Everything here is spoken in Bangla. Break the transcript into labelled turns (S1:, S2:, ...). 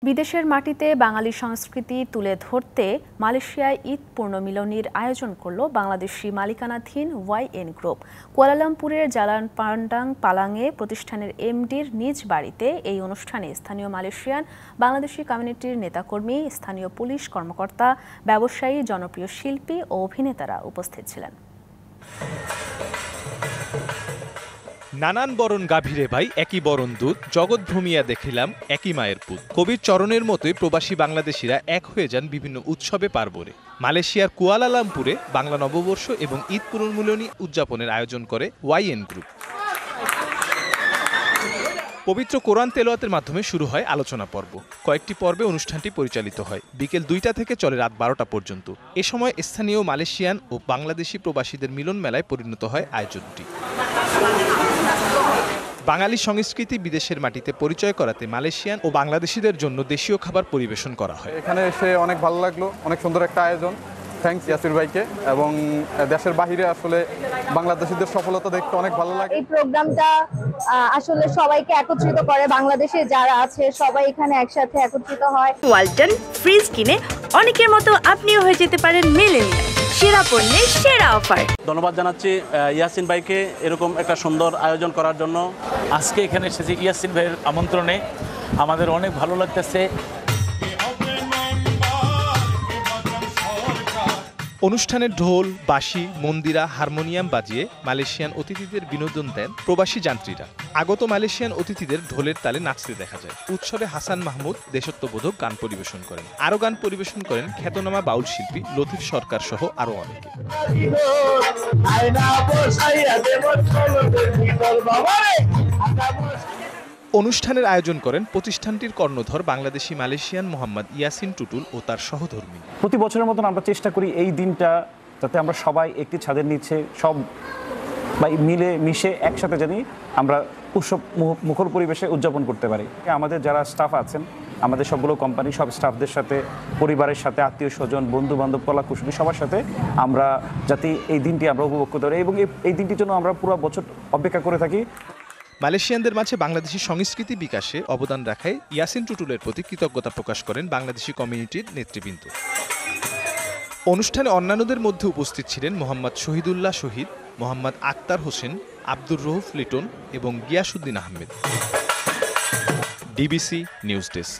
S1: বিদেশের মাটিতে বাঙালি সংস্কৃতি তুলে ধরতে মালয়েশিয়ায় ঈদ পুনর্মিলনীর আয়োজন করল বাংলাদেশি মালিকানাধীন ওয়াইএন গ্রুপ। কুয়ালালামপুরের জালান পান্ডাং পালাংয়ে প্রতিষ্ঠানের এমডির নিজ বাড়িতে এই অনুষ্ঠানে স্থানীয় মালয়েশিয়ান বাংলাদেশি কমিউনিটির নেতাকর্মী, স্থানীয় পুলিশ কর্মকর্তা, ব্যবসায়ী, জনপ্রিয় শিল্পী ও অভিনেতারা উপস্থিত ছিলেন।
S2: নানান বরণ গাভীরে ভাই একই বরণ দুধ, জগৎ ভূমিয়া দেখিলাম একই মায়ের পুত। কবির চরণের মতোই প্রবাসী বাংলাদেশিরা এক হয়ে যান বিভিন্ন উৎসবে পার্বণে। মালয়েশিয়ার কুয়ালালামপুরে বাংলা নববর্ষ এবং ঈদ পুনর্মিলনী উদযাপনের আয়োজন করে ওয়াইএন গ্রুপ। পবিত্র কোরআন তেলাওয়াতের মাধ্যমে শুরু হয় আলোচনা পর্ব। কয়েকটি পর্বে অনুষ্ঠানটি পরিচালিত হয়। বিকেল ২টা থেকে চলে রাত ১২টা পর্যন্ত। এ সময় স্থানীয় মালয়েশিয়ান ও বাংলাদেশি প্রবাসীদের মিলন মেলায় পরিণত হয় আয়োজনটি। বাঙালি সংস্কৃতি বিদেশের মাটিতে পরিচয় করাতে মালয়েশিয়ান ও বাংলাদেশিদের জন্য দেশীয় খাবার পরিবেশন করা হয়।
S3: এখানে এসে অনেক ভালো লাগলো, অনেক সুন্দর একটা আয়োজন। থ্যাঙ্কস ইয়াসির ভাইকে। এবং দেশের বাহিরে আসলে বাংলাদেশিদের সফলতা দেখতে অনেক ভালো লাগে।
S4: এই প্রোগ্রামটা আসলে সবাইকে একত্রিত করে, বাংলাদেশে যারা আছে সবাই এখানে একসাথে একত্রিত হয়।
S5: ওয়ালটন ফ্রিজ কিনে অনেকের মতো আপনিও হয়ে যেতে পারেন মিলেনিয়াল। সেরা পণ্যের সেরা অফার।
S6: ধন্যবাদ জানাচ্ছি ইয়াসিন ভাইকে এরকম একটা সুন্দর আয়োজন করার জন্য।
S7: আজকে এখানে এসেছি ইয়াসিন ভাইয়ের আমন্ত্রণে, আমাদের অনেক ভালো লাগতেছে।
S2: অনুষ্ঠানে ঢোল, বাঁশি, মন্দিরা, হারমোনিয়াম বাজিয়ে মালয়েশিয়ান অতিথিদের বিনোদন দেন প্রবাসী যাত্রীরা। আগত মালয়েশিয়ান অতিথিদের ঢোলের তালে নাচতে দেখা যায়। উৎসবে হাসান মাহমুদ দেশত্ববোধক গান পরিবেশন করেন। আরও গান পরিবেশন করেন খ্যাতনামা বাউল শিল্পী লতিফ সরকার সহ আরও অনেকে। অনুষ্ঠানের আয়োজন করেন প্রতিষ্ঠানটির কর্ণধর বাংলাদেশি মালয়েশিয়ান মোহাম্মদ ইয়াসিন টুটুল ও তার সহধর্মী।
S8: প্রতি বছরের মতন আমরা চেষ্টা করি এই দিনটা যাতে আমরা সবাই একটি ছাদের নিচে সব মিলে মিশে একসাথে জানি আমরা উৎসব মুখর পরিবেশে উদযাপন করতে পারি। আমাদের যারা স্টাফ আছেন, আমাদের সবগুলো কোম্পানি, সব স্টাফদের সাথে, পরিবারের সাথে, আত্মীয় স্বজন, বন্ধু বান্ধব, কলাকুশলী সবার সাথে আমরা যাতে এই দিনটি আমরা উপভোগ করতে পারি এবং এই দিনটির জন্য আমরা পুরো বছর অপেক্ষা করে থাকি।
S2: মালয়েশিয়ানদের মাঝে বাংলাদেশি সংস্কৃতি বিকাশে অবদান রাখায় ইয়াসিন টুটুলের প্রতি কৃতজ্ঞতা প্রকাশ করেন বাংলাদেশি কমিউনিটির নেতৃবৃন্দ। অনুষ্ঠানে অন্যান্যদের মধ্যে উপস্থিত ছিলেন মোহাম্মদ শহীদুল্লাহ শহীদ, মোহাম্মদ আক্তার হোসেন, আব্দুর রউফ লিটন এবং Giasuddin Ahmed. DBC news desk.